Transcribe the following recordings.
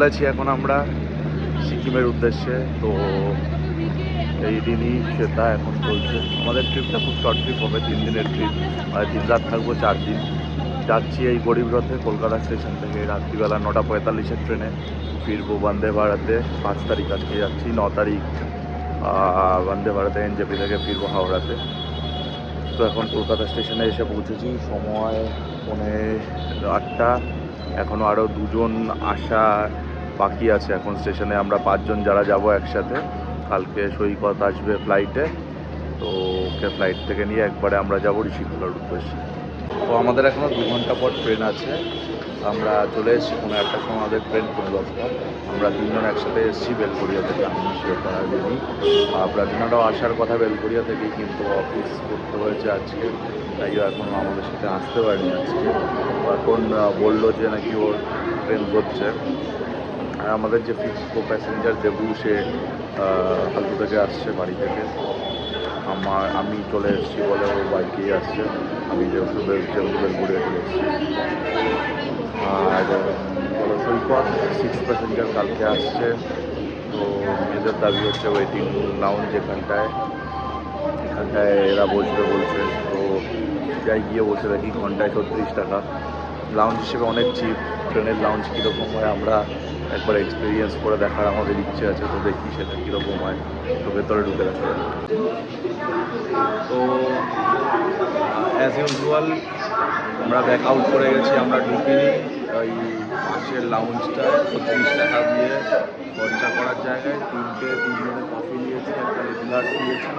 চলেছি এখন আমরা সিকিমের উদ্দেশ্যে। তো এই দিনই সেটা এখন চলছে। আমাদের ট্রিপটা খুব শর্ট ট্রিপ হবে, 3 দিনের ট্রিপ, মানে 3 রাত থাকবো, 4 দিন। যাচ্ছি এই গরিব রথে কলকাতা স্টেশন থেকে রাত্রিবেলা 9:45-এর ট্রেনে, ফিরবো বন্দে ভারতে। 5 তারিখ আজকে যাচ্ছি, 9 তারিখ বন্দে ভারতে এনজেপি থেকে ফিরবো হাওড়াতে। তো এখন কলকাতা স্টেশনে এসে পৌঁছেছি, সময় 8:30। এখনও আরও 2 জন আসা বাকি আছে এখন স্টেশনে। আমরা 5 জন যারা যাব একসাথে। কালকে সৈকত আসবে ফ্লাইটে, তো ওকে ফ্লাইট থেকে নিয়ে একবারে আমরা যাবো ঋষিকেলার উদ্দেশ্যে। তো আমাদের এখনও 2 ঘন্টা পর ট্রেন আছে। আমরা চলে এসেছি 1:30-টার সময়, আমাদের ট্রেন 10:30। আমরা 3 জন একসাথে এসেছি বেলগড়িয়া থেকে, আমি শ্বেতা আর দিদি। প্রাচীনাটাও আসার কথা বেলগড়িয়া থেকেই, কিন্তু অফিস করতে হয়েছে আজকে, তাই এখনও আমাদের সাথে আসতে পারেনি আজকে। এখন বললো যে নাকি ওর ট্রেন ধরছে। আর আমাদের যে ফিক্সড প্যাসেঞ্জার দেবু, সে ফালতু থেকে আসছে বাড়ি থেকে। আমি চলে এসেছি বলে ও বাইকেই আসছে, আমি যেহেতু বেলগড়িয়া চলে এসেছি। আর সৈকত 6 প্যাসেঞ্জার কালকে আসছে। তো মেয়েদের দাবি হচ্ছে ওয়েটিং লাউঞ্জ এখানটায় এরা বসবে বলছে। তো যাই গিয়ে বসে দেখি ঘন্টায় 36 টাকা। লাউঞ্জ হিসেবে অনেক চিপ। ট্রেনের লাউঞ্জ কীরকম হয় আমরা একবার এক্সপিরিয়েন্স করে দেখার আমাদের ইচ্ছে আছে, তো দেখি সেটা কীরকম হয়। তো ভেতরে ঢুকে দেখা যাবে। তো অ্যাজ ইউজুয়াল আমরা ব্যাক আউট করে গেছি, আমরা ঢুকিনি। ওই পাশের লাউঞ্জটায় 36 টাকা দিয়ে খরচা করার জায়গায় 3 জনে কফি নিয়েছি, একটা রেগুলার নিয়েছি,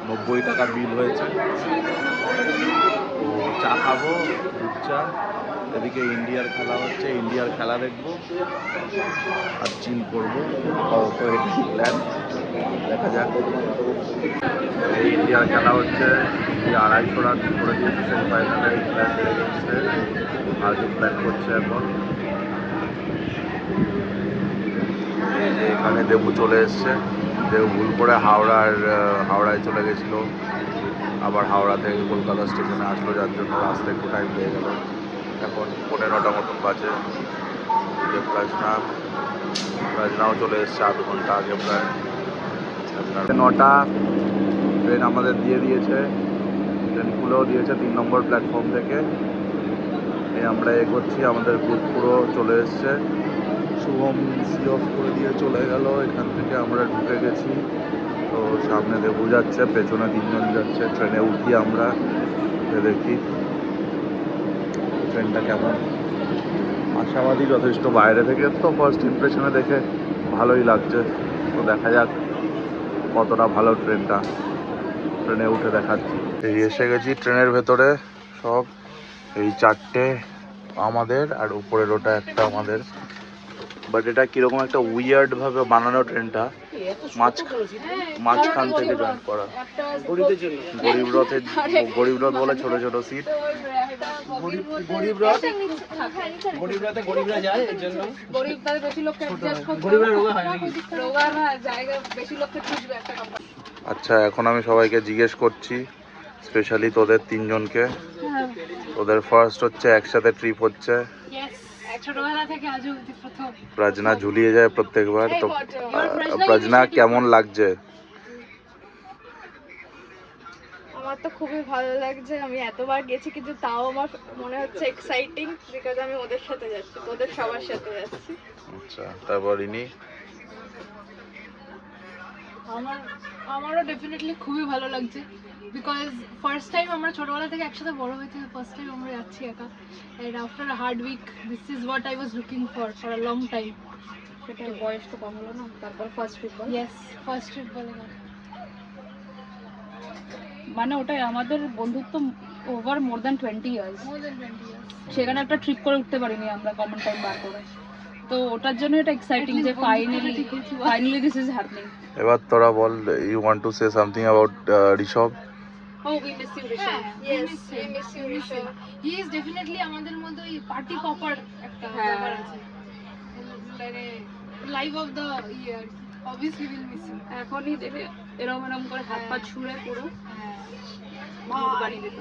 90 টাকা বিল হয়েছে। তো চা খাবো, দুধ চা। এদিকে ইন্ডিয়ার খেলা হচ্ছে, ইন্ডিয়ার খেলা দেখবো আর চিল করবো। তো এটাই প্ল্যান, দেখা যাক। এই ইন্ডিয়ার খেলা হচ্ছে, ইন্ডিয়া 250 রান করে দিয়েছে সেমিফাইনালে ইংল্যান্ডের এগেনস্টে। আর্জেন্টিনা ব্যাট করছে এখন। এই যে এখানে দেবু চলে এসছে। দেবু ভুল করে হাওড়ায় চলে গেছিলো, আবার হাওড়া থেকে কলকাতা স্টেশনে আসলো, যার জন্য রাস্তায় একটু টাইম লেগে গেল। এখন 15টা মতন বাজে। প্রাজনাও চলে এসছে আধ ঘন্টা আগে প্রায়। 9টা ট্রেন আমাদের দিয়ে দিয়েছে, ট্রেন খুলেও দিয়েছে 3 নম্বর প্ল্যাটফর্ম থেকে। আমরা এগোচ্ছি, আমাদের গ্রুপ পুরো চলে এসছে। শুভম সি অফ করে দিয়ে চলে গেল, এখান থেকে আমরা ঢুকে গেছি। তো সামনে দেবু যাচ্ছে, পেছনে 3 জন যাচ্ছে। ট্রেনে উঠি আমরা, দেখি ট্রেনটা কেমন। আশাবাদী যথেষ্ট, বাইরে থেকে তো ফার্স্ট ইমপ্রেশনে দেখে ভালোই লাগছে। তো দেখা যাক কতটা ভালো ট্রেনটা। ট্রেনে উঠে দেখাচ্ছি। এই এসে গেছি ট্রেনের ভেতরে। সব এই 4টে আমাদের, আর উপরের ওটা একটা আমাদের। বাট এটা কিরকম একটা উইয়ার্ড ভাবে বানানো ট্রেনটা, মাঝখান থেকে জয়েন করা। গরিব রথ বলে ছোট ছোট সিট। গরিবরা যায়, এর জন্য গরিবরা বেশি লোককে গরিবরা রোগা হয় নাকি, রোগা না জায়গা বেশি লোককে খুঁজবে একটা কোম্পানি। আচ্ছা, এখন আমি সবাইকে জিজ্ঞেস করছি, স্পেশালি তোদের 3 জনকে, তোদের ফার্স্ট হচ্ছে একসাথে ট্রিপ হচ্ছে। ছোটবেলা থেকে আজ অবধি প্রথম। প্রাজনা ঝুলিয়ে যায় প্রত্যেকবার। তো প্রাজনা কেমন লাগছে? আমার তো খুবই ভালো লাগছে। আমি এতবার গেছি কিন্তু তাও আমার মনে হচ্ছে এক্সাইটিং, বিকজ আমি ওদের সাথে যাচ্ছি, তোদের সবার সাথে যাচ্ছি। আচ্ছা, তারপর ইনি? আমারও ডেফিনেটলি খুবই ভালো লাগছে, বিকজ ফার্স্ট টাইম আমরা ছোটবেলা থেকে একসাথে বড় হয়েছি, ফার্স্ট টাইম আমরা যাচ্ছি একা। And after a hard week this is what I was looking for a long time. সেটা বয়স তো কম হলো না, তারপর ফার্স্ট ট্রিপ বল। ইয়েস, ফার্স্ট ট্রিপ বলে না, মানে ওটাই আমাদের বন্ধুত্ব ওভার মোর দ্যান 20 ইয়ার্স। সেখানে একটা ট্রিপ করে উঠতে পারিনি আমরা কমন টাইম বার করে। তো ওটার জন্য এটা এক্সাইটিং যে ফাইনালি দিস ইজ হ্যাপেনিং। এবার তোরা বল, you want to say something about Rishabh? Oh, we miss you, Rishabh. Yes, we miss you, Rishabh. He is definitely আমাদের মধ্যে ওই পার্টি পপার একটা ব্যাপার আছে, মানে life of the year. Obviously will miss you. এখনই দেখে এরম করে হাত পা ছুঁড়ে পুরো বানিয়ে দিত।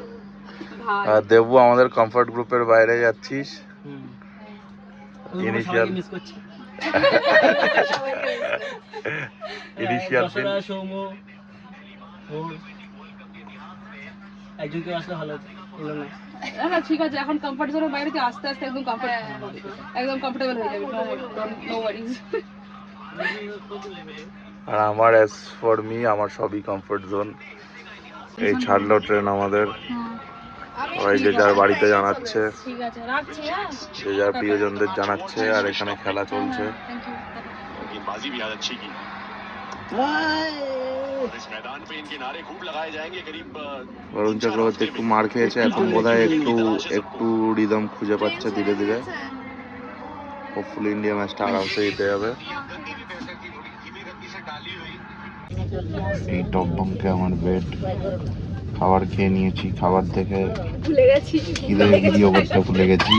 ভাই দেবু, আমাদের কমফর্ট গ্রুপের বাইরে যাচ্ছিস। ইনিশিয়াল দিন সৌম্য একজন কেউ আসলে ভালো হলো না। না না ঠিক আছে, এখন কমফর্ট জোনের বাইরে থেকে আস্তে আস্তে একদম কমফোর্টেবল হয়ে যাবে, নো ওয়ারিজ। আর আমার অ্যাজ ফর মি আমার সবই কমফর্ট জোন। এই ছাড়লো ট্রেন আমাদের, সবাই যে যার বাড়িতে জানাচ্ছে, ঠিক আছে রাখছি, হ্যাঁ যে যার প্রিয়জনদের জানাচ্ছে, আর এখানে খেলা চলছে। Thank you. गेंदबाजी भी आज अच्छी की और इस मैदान पे इनके नारे खूब लगाए जाएंगे करीब বরুণ চক্রবর্তী একটু মার খেয়েছে, এখন বোধহয় একটু রিদম খুঁজে পাচ্ছে ধীরে ধীরে। হোপফুলি ইন্ডিয়া ম্যাচটা আরামসে জিতে যাবে। এই টকবমকে আমার বেড, খাবার খেয়ে নিয়েছি, খাবার দেখে ভুলে গেছি খিদে ভিডিও করতে ভুলে গেছি।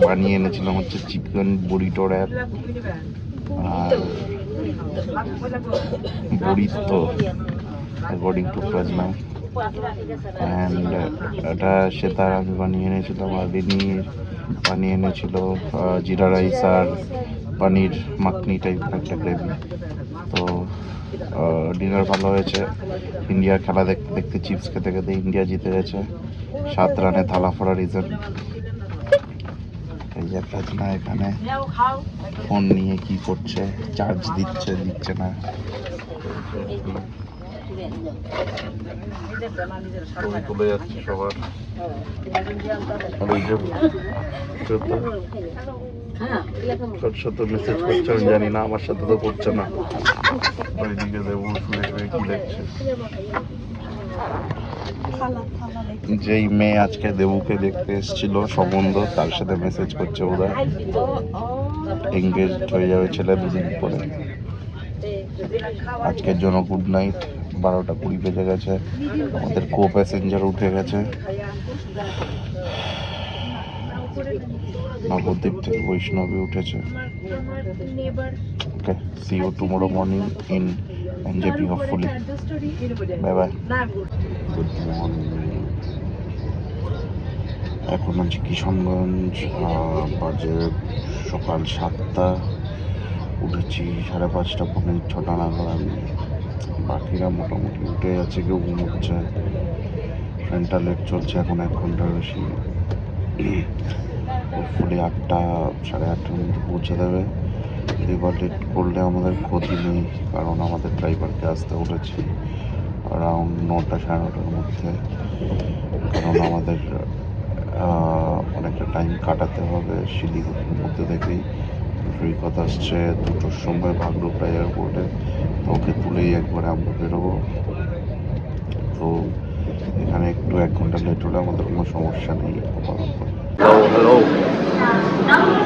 বানিয়ে এনেছিলাম হচ্ছে চিকেন বুরিটো র্যাপ আর burrito according to Prajna, and এটা সেতার আমি বানিয়ে এনেছিলাম, আর রিনি বানিয়ে এনেছিল জিরা রাইস আর পনির মাখনি টাইপের একটা গ্রেভি। তো ডিনার ভালো হয়েছে। ইন্ডিয়ার খেলা দেখতে দেখতে চিপস খেতে খেতে ইন্ডিয়া জিতে গেছে 7 রানে থালা ফোড়া রিজন। এই যে প্রজনা এখানে ফোন নিয়ে কি করছে, চার্জ দিচ্ছে না। ছবি তুলে যাচ্ছে সবার। আর ওই যে তোর সাথে মেসেজ করছে, আমি জানি না, আমার সাথে তো করছে না। ওইদিকে দেবো শুনে কি দেখছে। যেই মেয়ে আজকে দেবুকে দেখতে এসেছিল সম্বন্ধ, তার সাথে মেসেজ করছে, ওরা এঙ্গেজ হয়ে যাবে ছেলে 2 দিন পরে। আজকের জন্য গুড নাইট। 12টা 20 বেজে গেছে, আমাদের কো প্যাসেঞ্জার উঠে গেছে। নবদ্বীপ থেকে বৈষ্ণবী উঠেছে। Okay, see you tomorrow morning in NJP hopefully. Bye bye. Good morning. এখন আছে কিশনগঞ্জ, বাজে সকাল 7টা। উঠেছি 5:30 পৌনে 6টা নাগাদ আমি। বাকিরা মোটামুটি উঠে যাচ্ছে, কেউ ঘুমোচ্ছে। ট্রেনটা লেট চলছে এখন 1 ঘন্টার বেশি। হোপফুলি 8টা 8:30টার মধ্যে পৌঁছে দেবে। এবার লেট করলে আমাদের ক্ষতি নেই, কারণ আমাদের ড্রাইভারকে আসতে উঠেছি অ্যারাউন্ড 9টা 9:30টার মধ্যে, কারণ আমাদের অনেকটা টাইম কাটাতে হবে শিলিগুড়ির মধ্যে থেকেই। সৈকত আসছে 2টোর সময় ভাগডোগরা এয়ারপোর্টে, তো ওকে তুলেই একবারে আমরা বেরোবো। তো এখানে একটু 1 ঘন্টা লেট হলে আমাদের কোনো সমস্যা নেই।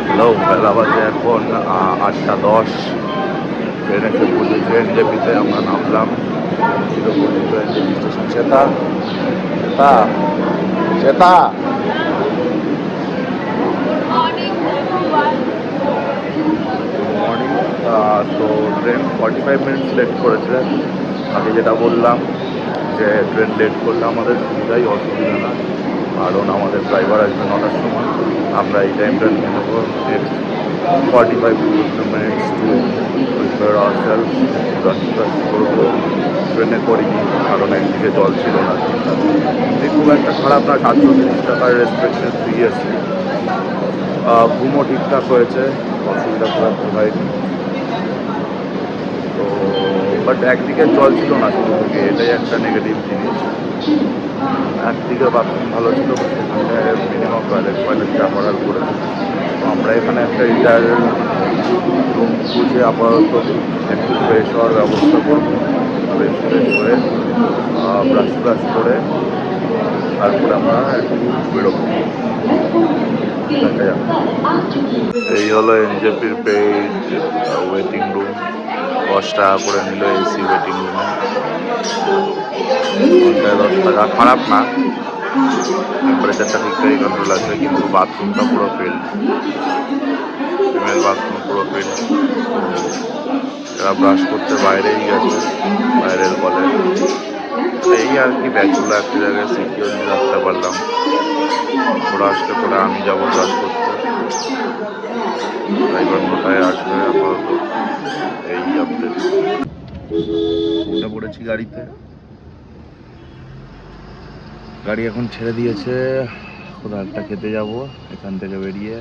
হ্যালো বেলা বাজে এখন 8টা 10। ট্রেন এসে পৌঁছেছে এনজেপিতে, আমরা নামলাম। NJP station. চেতা মর্নিং। তো ট্রেন 45 মিনিটস লেট করেছে। আগে যেটা বললাম যে ট্রেন লেট করলে আমাদের সুবিধাই, অসুবিধা না, কারণ আমাদের ড্রাইভার আসবে 9টার সময়। আমরা এই টাইমটা নিয়ে নেবো next 45 minutes to prepare ourself. Breakfast করবো, ট্রেনে করিনি কারণ একদিকে জল ছিল না। খুব একটা খারাপ না, 730 টাকার রেসপেক্টে 3 এসি। ঘুমও ঠিকঠাক হয়েছে, অসুবিধা খুব একটা হয়নি। তো বাট একদিকে জল ছিল না শুরু থেকে, এটাই একটা নেগেটিভ জিনিস। একদিকে বাথরুম ভালো ছিল, সেখানে মিনিমাম টয়লেট যা করার করেছে। তো আমরা এখানে একটা রিটায়ার রুম খুঁজে আপাতত একটু ফ্রেশ হওয়ার ব্যবস্থা করবো। ফ্রেশ করে ব্রাশ করে তারপরে আমরা একটু বেরোবো। এই হলো এনজেপির পেজ ওয়েটিং রুম। 10 টাকা করে নিল এসি ওয়েটিং রুমে, ঘন্টায় 10 টাকা। খারাপ না, টেম্পারেচারটা ঠিকঠাকই কন্ট্রোল আছে, কিন্তু বাথরুমটা পুরো ফিল্ড, ফিমেল বাথরুম পুরো ফিল্ড। এরা ব্রাশ করতে বাইরেই গেছে, বাইরের কলে। এই আর কি, ব্যাগগুলো একটা জায়গায় সিকিউরলি রাখতে পারলাম। ওরা আসলে পরে আমি যাবো ব্রাশ করতে। ড্রাইভার কোথায় আসবে আপাতত এই আপডেট। উঠে পড়েছি গাড়িতে, গাড়ি এখন ছেড়ে দিয়েছে। কোথাও একটা খেতে যাব এখান থেকে বেরিয়ে,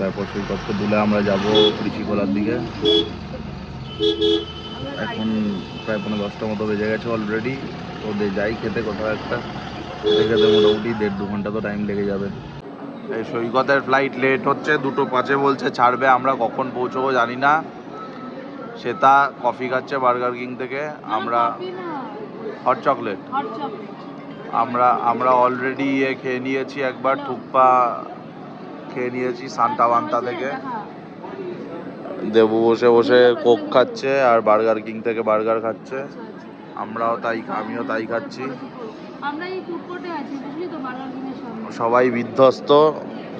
তারপর সৈকতকে তুলে আমরা যাব ঋষিকোলার দিকে। এখন প্রায় 10:30 মতো বেজে গেছে অলরেডি। তো যাই খেতে কোথাও একটা, খেতে মোটামুটি 1.5-2 ঘন্টা তো টাইম লেগে যাবে। এই সৈকতের ফ্লাইট লেট হচ্ছে, 2:05 বলছে ছাড়বে, আমরা কখন পৌঁছবো জানি না। শ্বেতা কফি খাচ্ছে বার্গার কিং থেকে, আমরা হট চকলেট। আমরা অলরেডি খেয়ে নিয়েছি একবার, থুকপা খেয়ে নিয়েছি সান্তা বান্তা থেকে। দেবু বসে বসে কোক খাচ্ছে আর বার্গার কিং থেকে বার্গার খাচ্ছে। আমিও তাই খাচ্ছি। সবাই বিধ্বস্ত,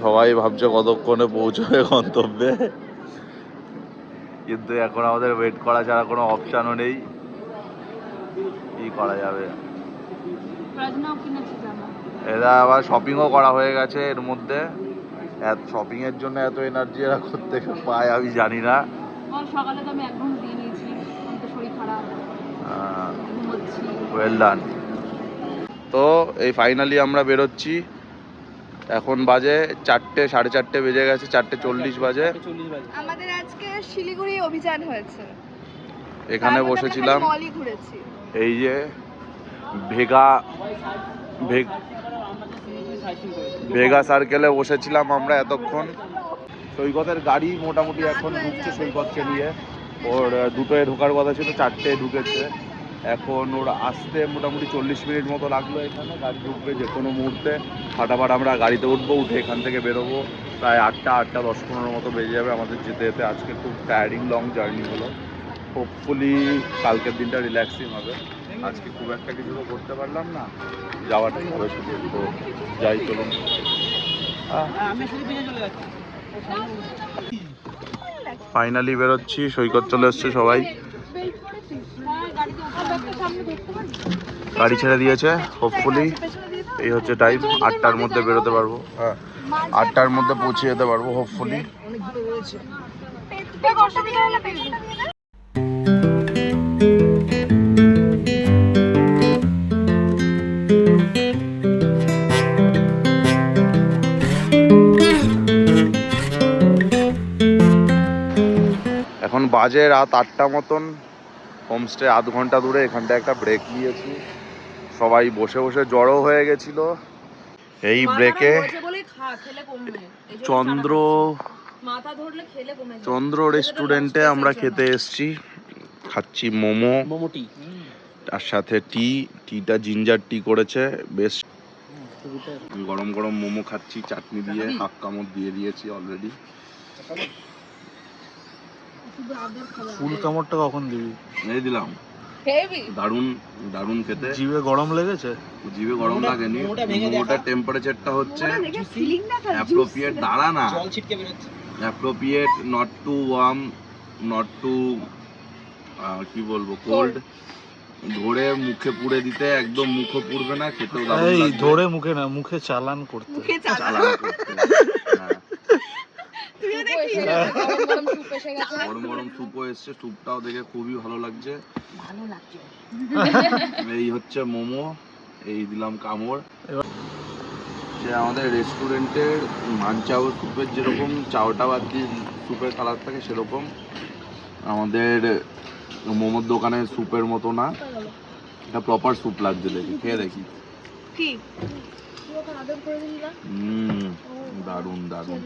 সবাই ভাবছে কতক্ষণে পৌঁছবে গন্তব্যে, কিন্তু এখন আমাদের ওয়েট করা ছাড়া কোনো অপশানও নেই। কি করা যাবে? এরা আবার শপিংও করা হয়ে গেছে এর মধ্যে। শপিং এর জন্য এত এনার্জি এরা কোত্থেকে পায় আমি জানি না। সকালে তো আমি 1 ঘন্টা দিয়ে নিয়েছি, আমার তো শরীর খারাপ, ওয়েল ডান। তো এই ফাইনালি আমরা বেরোচ্ছি। এখন বাজে 4টে, 4:30 বেজে গেছে, 4:40 বাজে। আমাদের আজকে শিলিগুড়ি অভিযান হয়েছে, এখানে বসেছিলাম, এই যে ভেগা সার্কেলে বসেছিলাম আমরা এতক্ষণ। সৈকতের গাড়ি মোটামুটি এখন ঢুকছে সৈকতকে নিয়ে। ওর 2টোয় ঢোকার কথা ছিল, 4টে ঢুকেছে। এখন ওর আসতে মোটামুটি 40 মিনিট মতো লাগলো। এখানে গাড়ি ঢুকবে যে কোনো মুহূর্তে। ফাটাফাট আমরা গাড়িতে উঠবো, উঠে এখান থেকে বেরোবো। প্রায় 8:10-15 মতো বেজে যাবে আমাদের যেতে যেতে। আজকে খুব টায়ারিং লং জার্নি হলো। হোপফুলি কালকের দিনটা রিল্যাক্সিং হবে। আজকে খুব একটা কিছু তো করতে পারলাম না, যাওয়াটাই হবে শুধু। তো যাই, চলুন। ফাইনালি বেরোচ্ছি, সৈকত চলে এসছে, সবাই গাড়ি ছেড়ে দিয়েছে। হোপফুলি এই হচ্ছে টাইম, 8টার মধ্যে বেরোতে পারবো। হ্যাঁ, 8টার মধ্যে পৌঁছে যেতে পারবো হোপফুলি। এখন বাজে রাত 8টা মতন। হোমস্টে 1/2 ঘন্টা দূরে, এখানটা একটা ব্রেক নিয়েছি। সবাই বসে বসে জড়ো হয়ে গেছিল। এই ব্রেকে চন্দ্র রেস্টুরেন্টে আমরা খেতে এসেছি। খাচ্ছি মোমো, তার সাথে টিটা জিঞ্জার টি করেছে, বেশ গরম গরম মোমো খাচ্ছি চাটনি দিয়ে। হাফ কামড় দিয়ে দিয়েছি অলরেডি। ফুল কামড়টা কখন দিবি? এই দিলাম। দারুণ দারুণ খেতে। জিভে গরম লেগেছে? জিভে গরম লাগেনি। মোমোটার টেম্পারেচারটা হচ্ছে অ্যাপ্রোপ্রিয়েট, দাঁড়া না, appropriate, not to warm, not to কি বলবো, কোল্ড। ধরে মুখে পুড়ে দিতে, একদম মুখে পুড়বে না, খেতেও দারুণ লাগবে। ধরে মুখে না, মুখে চালান করতে। চালান করতে। গরম গরম স্যুপও এসছে, স্যুপটাও দেখে খুবই ভালো লাগছে। এই হচ্ছে মোমো, এই দিলাম কামড়। যে আমাদের রেস্টুরেন্টের মানচাও স্যুপের যেরকম চাওটা বাদ দিয়ে স্যুপের কালার থাকে, সেরকম আমাদের মোমোর দোকানের স্যুপের মতো না। এটা প্রপার স্যুপ লাগছে, দেখি খেয়ে দেখি। দারুণ দারুণ।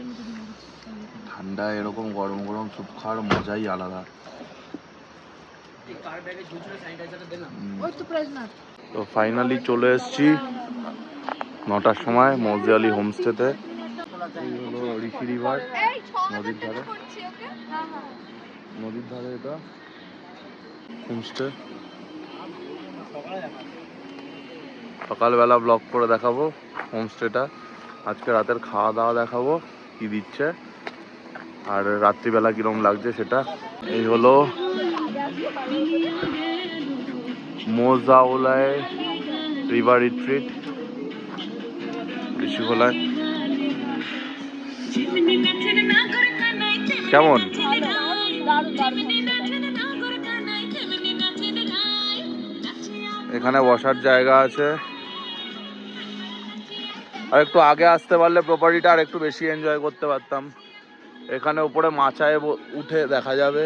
ঠান্ডা এরকম গরম গরম স্যুপ খাওয়ার মজাই আলাদা। তো ফাইনালি চলে এসেছি 9টার সময় মৌজে আলী হোমস্টেতে। এই হলো ঋষি রিভার, নদীর ধারে, নদীর ধারে এটা হোমস্টে। সকালবেলা ব্লগ করে দেখাবো হোমস্টেটা। আজকে রাতের খাওয়া দাওয়া দেখাবো কি দিচ্ছে, আর রাত্রিবেলা কিরকম লাগছে সেটা। এই হলো মোজাওলায় রিভার রিট্রিট ঋষিখোলায়। কেমন? দারুণ দারুণ এখানে বসার জায়গা আছে, আর একটু আগে আসতে পারলে প্রপার্টিটা আর একটু বেশি এনজয় করতে পারতাম। এখানে উপরে মাচায় উঠে দেখা যাবে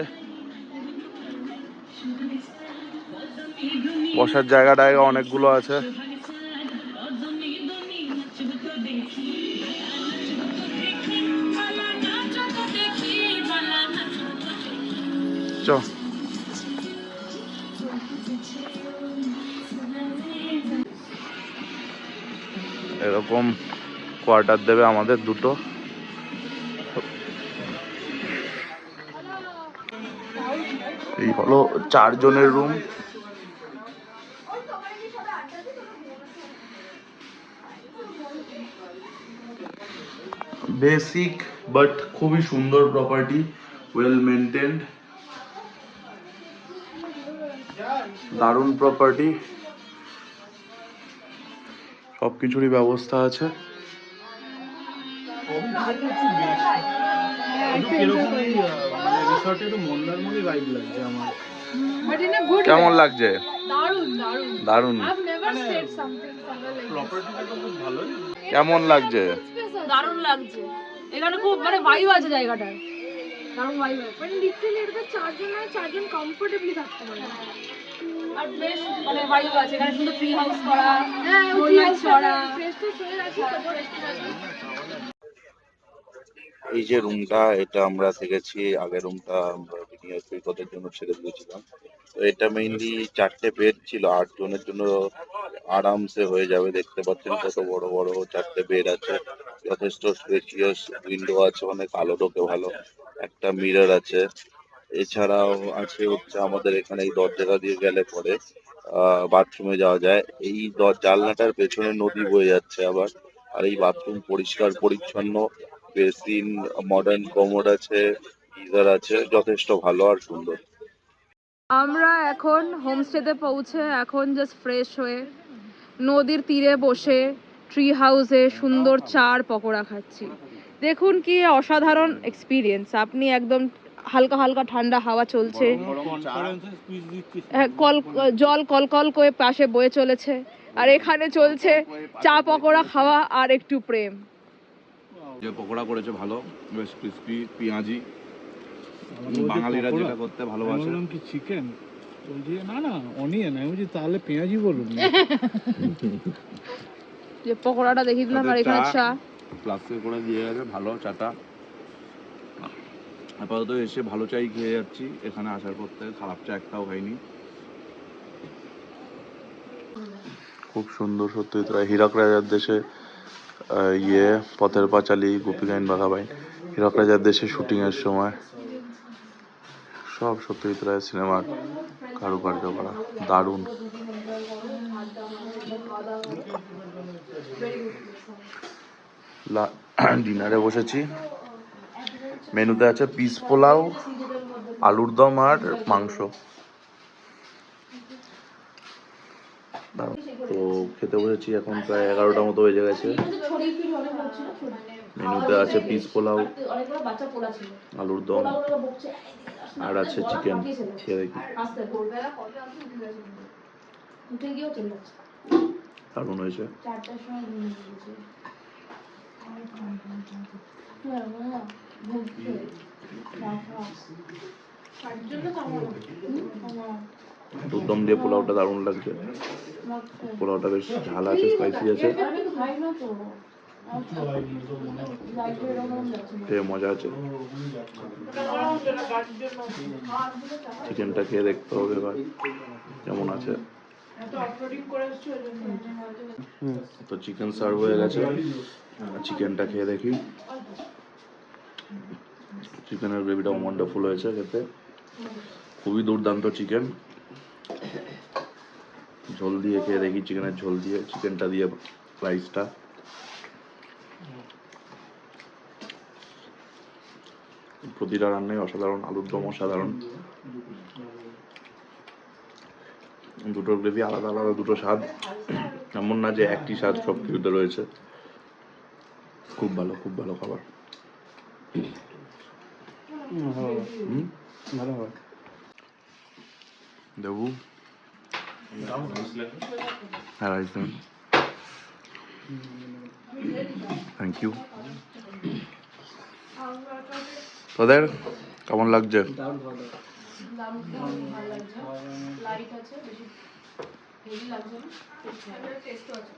বসার জায়গা টায়গা অনেকগুলো আছে। চ এরকম কোয়ার্টার দেবে আমাদের দুটো। এই হলো 4 জনের রুম। বেসিক বাট খুবই সুন্দর প্রপার্টি, ওয়েল মেনটেন্ড, দারুণ প্রপার্টি, সবকিছুরই ব্যবস্থা আছে। But in a good কেমন way. লাগছে? দারুণ দারুণ। দারুণ। I've never stayed something somewhere like this. কেমন লাগছে? দারুণ লাগছে। এখানে খুব মানে ভাইব আছে জায়গাটায়, দারুণ ভাইব আছে। But literally এটাতে চারজন কমফোর্টেবলি থাকতে পারে। আর বেশ মানে ভাইব আছে এখানে, সুন্দর ট্রি হাউস করা, হ্যাঁ, দোলনা চড়া। ফ্রেশ তো হয়ে আছে, তারপর এই যে রুমটা, এটা আমরা থেকেছি, আগের রুমটা আমরা সৈকতের জন্য ছেড়ে দিয়েছিলাম। তো এটা মেইনলি 4টে বেড ছিল, 8 জনের জন্য আরামসে হয়ে যাবে। দেখতে পাচ্ছেন কত বড় বড় 4টে বেড আছে, যথেষ্ট স্পেসিয়াস, উইন্ডো আছে, অনেক আলো ঢোকে ভালো, একটা মিরর আছে। এছাড়াও আছে হচ্ছে আমাদের এখানে এই দরজাটা দিয়ে গেলে পরে বাথরুমে যাওয়া যায়। এই জানলাটার পেছনে নদী বয়ে যাচ্ছে আবার। আর এই বাথরুম পরিষ্কার পরিচ্ছন্ন, বেসিন, মডার্ন কমোড আছে, গিজার আছে, যথেষ্ট ভালো আর সুন্দর। আমরা এখন হোমস্টেতে পৌঁছে এখন জাস্ট ফ্রেশ হয়ে নদীর তীরে বসে ট্রি হাউসে সুন্দর চার পকোড়া খাচ্ছি। দেখুন কি অসাধারণ এক্সপিরিয়েন্স। আপনি একদম হালকা হালকা ঠান্ডা হাওয়া চলছে, জল কলকল করে পাশে বয়ে চলেছে, আর এখানে চলছে চা পকোড়া খাওয়া আর একটু প্রেম। যে পকোড়া করেছে ভালো, বেশ ক্রিস্পি, পেঁয়াজি, বাঙালিরা যেটা করতে ভালোবাসে। কি চিকেন? বলছি না না অনিয়ন, আমি বলছি তাহলে পেঁয়াজি বলুন। যে পকোড়াটা দেখিয়ে দিলাম, আর এখানে চা প্লাস্টিক করে দিয়ে গেছে, ভালো চাটা। আপাতত এসে ভালো চাই খেয়ে যাচ্ছি, এখানে আসার পর থেকে খারাপ চা একটাও খাইনি। খুব সুন্দর সত্যি। হীরক রাজার দেশে পথের পাঁচালী, গোপীগাইন বাঘাবাইন, হীরক রাজার দেশে শুটিং এর সময় সব সত্যজিৎ রায়ের সিনেমার কারুকার্য করা, দারুণ। ডিনারে বসেছি, মেনুতে আছে পিস পোলাও, আলুর দম আর মাংস। তো খেতে বসেছি, এখন প্রায় 11টার মতো বেজে গেছে। মেনুতে আছে পিস পোলাও, আলুর দম আর আছে চিকেন। খেয়ে দেখি, দারুণ হয়েছে। আলুর দম দিয়ে পোলাওটা দারুণ লাগছে। পোলাওটা বেশ ঝাল আছে, স্পাইসি আছে, খেয়ে মজা আছে। চিকেনটা খেয়ে দেখতে হবে এবার কেমন আছে। তো চিকেন সার্ভ হয়ে গেছে, চিকেনটা খেয়ে দেখি। চিকেনের গ্রেভিটা ওয়ান্ডারফুল হয়েছে খেতে, খুবই দুর্দান্ত চিকেন। ঝোল দিয়ে খেয়ে দেখি, চিকেনের ঝোল দিয়ে, চিকেনটা দিয়ে রাইসটা। প্রতিটা রান্নাই অসাধারণ, আলুর দম অসাধারণ। দুটোর গ্রেভি আলাদা আলাদা, দুটো স্বাদ, এমন না যে একটি স্বাদ সব কিছুতে রয়েছে। খুব ভালো, খুব ভালো খাবার। হুম? ভালো হবে। দেবু হ্যাঁ রাইসন থ্যাংক ইউ। তোদের কেমন লাগছে? দারুণ খাওয়া দাওয়া। লাইট আছে, বেশি হেভি লাগছে না, টেস্টও আছে।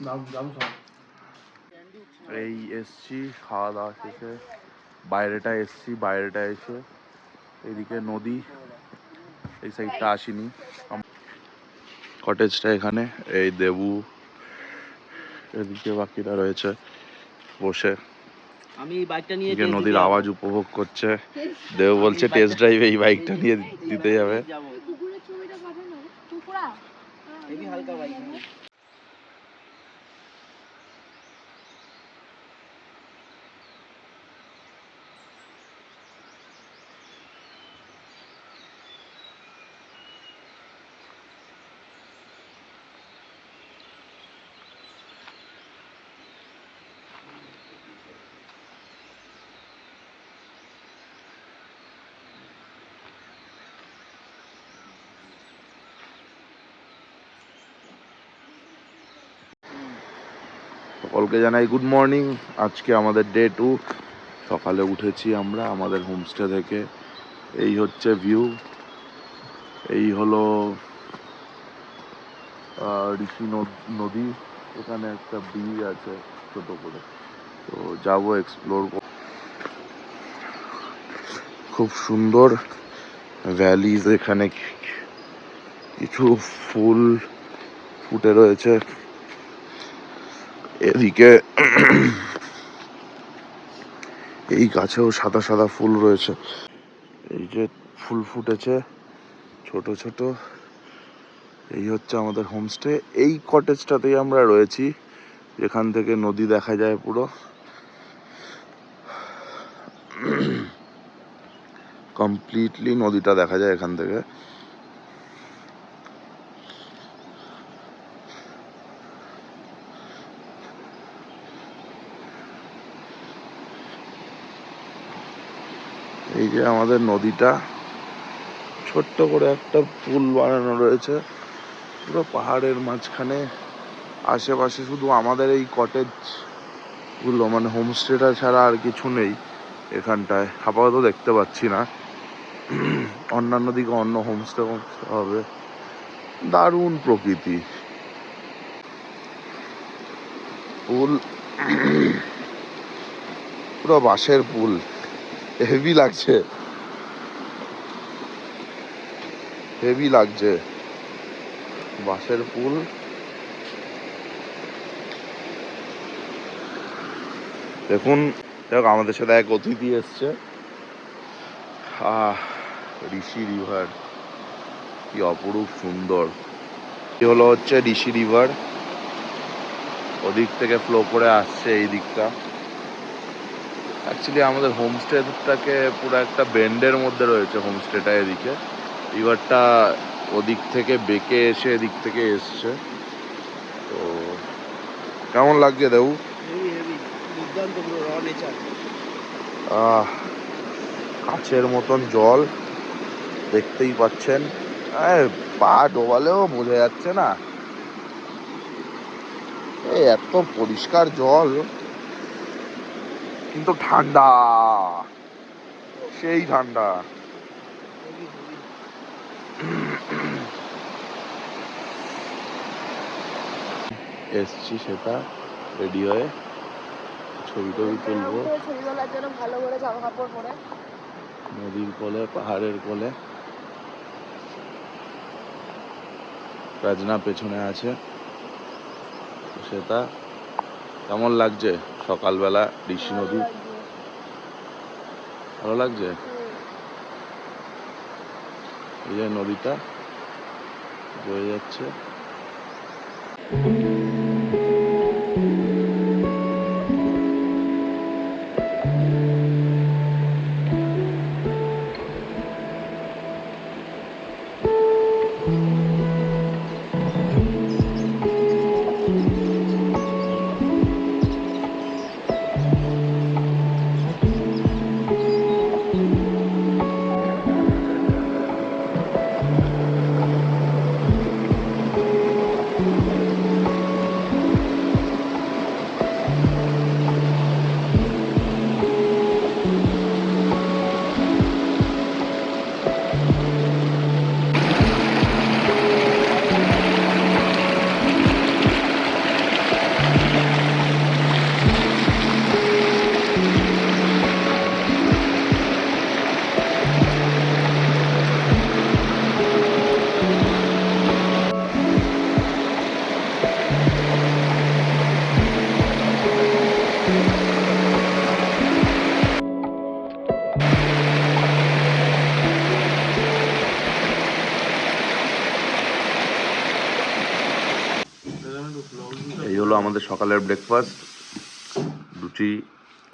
দারুণ দারুণ খাওয়া। এই এসছি খাওয়া দাওয়া শেষে বাইরেটা এসছি, বাইরেটা এসে এদিকে নদী, এই সাইডটা আসিনি। কটেজটা এখানে, এই দেবু এদিকে বাকিরা রয়েছে বসে, আমি এই বাইকটা নিয়ে এদিকে নদীর আওয়াজ উপভোগ করছে। দেবু বলছে টেস্ট ড্রাইভ এই বাইকটা নিয়ে দিতে যাবে। হেভি হালকা বাইক। সকলকে জানাই গুড মর্নিং। আজকে আমাদের ডে 2। সকালে উঠেছি আমরা আমাদের হোমস্টে থেকে। এই হচ্ছে ভিউ, এই হলো ঋষি নদী, এখানে একটা ব্রিজ আছে ছোট করে, তো যাবো এক্সপ্লোর। খুব সুন্দর ভ্যালিজ, এখানে কিছু ফুল ফুটে রয়েছে, এদিকে এই গাছেও সাদা সাদা ফুল রয়েছে, এই যে ফুল ফুটেছে ছোট ছোট। এই হচ্ছে আমাদের হোমস্টে, এই কটেজটাতেই আমরা রয়েছি, যেখান থেকে নদী দেখা যায় পুরো। কমপ্লিটলি নদীটা দেখা যায় এখান থেকে। এই যে আমাদের নদীটা, ছোট্ট করে একটা পুল বানানো রয়েছে পুরো পাহাড়ের মাঝখানে। আশেপাশে শুধু আমাদের এই কটেজ গুলো, মানে হোমস্টেটা ছাড়া আর কিছু নেই এখানটায়, আপাতত দেখতে পাচ্ছি না। অন্যান্য দিকে অন্য হোমস্টে হবে। দারুণ প্রকৃতি, পুল পুরো বাঁশের পুল, হেভি লাগছে, হেভি লাগছে বাঁশের পুল। দেখুন, দেখ আমাদের সাথে এক অতিথি এসছে, ঋষি রিভার, কি অপরূপ সুন্দর। কি হলো হচ্ছে ঋষি রিভার, ওদিক থেকে ফ্লো করে আসছে এই দিকটা। অ্যাকচুয়ালি আমাদের হোমস্টেটাকে পুরো একটা বেন্ডের মধ্যে রয়েছে হোমস্টেটা, এদিকে রিভারটা ওদিক থেকে বেঁকে এসে এদিক থেকে এসছে। তো কেমন লাগছে দেবু? হেভি হেভি দুর্দান্ত, পুরো র নেচার। কাছের মতন জল, দেখতেই পাচ্ছেন, পা ডোবালেও বোঝা যাচ্ছে না, এই এত পরিষ্কার জল, কিন্তু ঠান্ডা, সেই ঠান্ডা। Heavy heavy. এসছি সেটা রেডি হয়ে ছবি টবি তুলবো ছবি তোলার জন্য ভালো করে জামা কাপড় পরে। নদীর কোলে, পাহাড়ের কোলে। রাজনা পেছনে আছে, সেটা কেমন লাগছে সকালবেলা ঋষি নদী? ভালো লাগছে। এই যে নদীটা বয়ে যাচ্ছে। হলো আমাদের সকালের ব্রেকফাস্ট, লুচি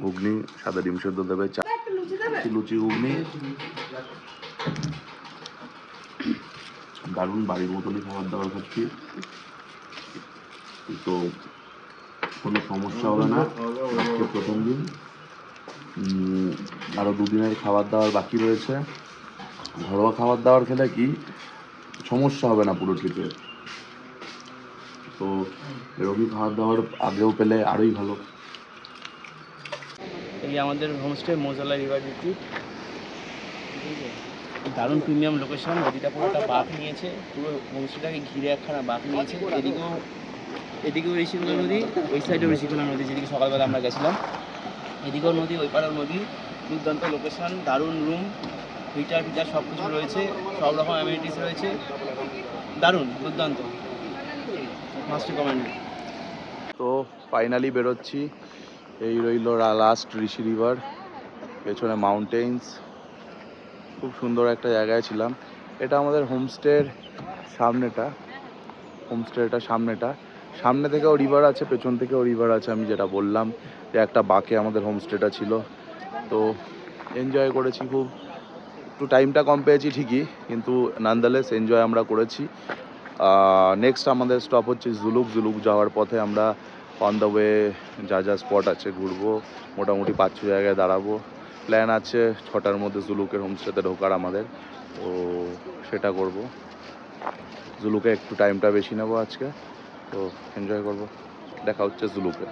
ঘুগনি, সাদা ডিম সেদ্ধ দেবে, চা, লুচি ঘুগনি, দারুণ বাড়ির মতনই খাবার দাবার খাচ্ছি, তো কোনো সমস্যা হবে না। আজকে প্রথম দিন, আরও দুদিনের খাবার দাবার বাকি রয়েছে। ঘরোয়া খাবার দাবার খেলে কি সমস্যা হবে না পুরো ট্রিপে, তো এরকমই খাবার দাবার আগেও পেলে আরোই ভালো। এই আমাদের হোমস্টে মৌজালা রিভার রিট্রিট, দারুণ প্রিমিয়াম লোকেশন। নদীটা পুরোটা বাঁক নিয়েছে, পুরো হোমস্টেটাকে ঘিরে একখানা বাঁক নিয়েছে। এদিকেও ঋষিকোলা নদী, ওই সাইডেও ঋষিকোলা নদী, যেদিকে সকালবেলা আমরা গেছিলাম। এদিকেও নদী, ওই পাড়েও নদী। দুর্দান্ত লোকেশন, দারুণ রুম, হিটার ফিটার সব কিছু রয়েছে, সব রকম অ্যামিনিটিস রয়েছে, দারুণ দুর্দান্ত, মাস্ট রিকমেন্ড। তো ফাইনালি বেরোচ্ছি, এই রইল লাস্ট ঋষি রিভার, পেছনে মাউন্টেন্স, খুব সুন্দর একটা জায়গায় ছিলাম। এটা আমাদের হোমস্টের সামনেটা, সামনে থেকেও রিভার আছে, পেছন থেকেও রিভার আছে। আমি যেটা বললাম যে একটা বাঁকে আমাদের হোমস্টেটা ছিল, তো এনজয় করেছি খুব। একটু টাইমটা কম পেয়েছি ঠিকই, কিন্তু নানদালেস এনজয় আমরা করেছি। নেক্সট আমাদের স্টপ হচ্ছে জুলুক যাওয়ার পথে আমরা অন দ্য ওয়ে যা স্পট আছে ঘুরবো, মোটামুটি 5-6 জায়গায় দাঁড়াবো। প্ল্যান আছে 6টার মধ্যে জুলুকের হোমস্টেতে ঢোকার আমাদের, তো সেটা করব। জুলুকে একটু টাইমটা বেশি নেবো আজকে, তো এনজয় করব। দেখা হচ্ছে জুলুকে।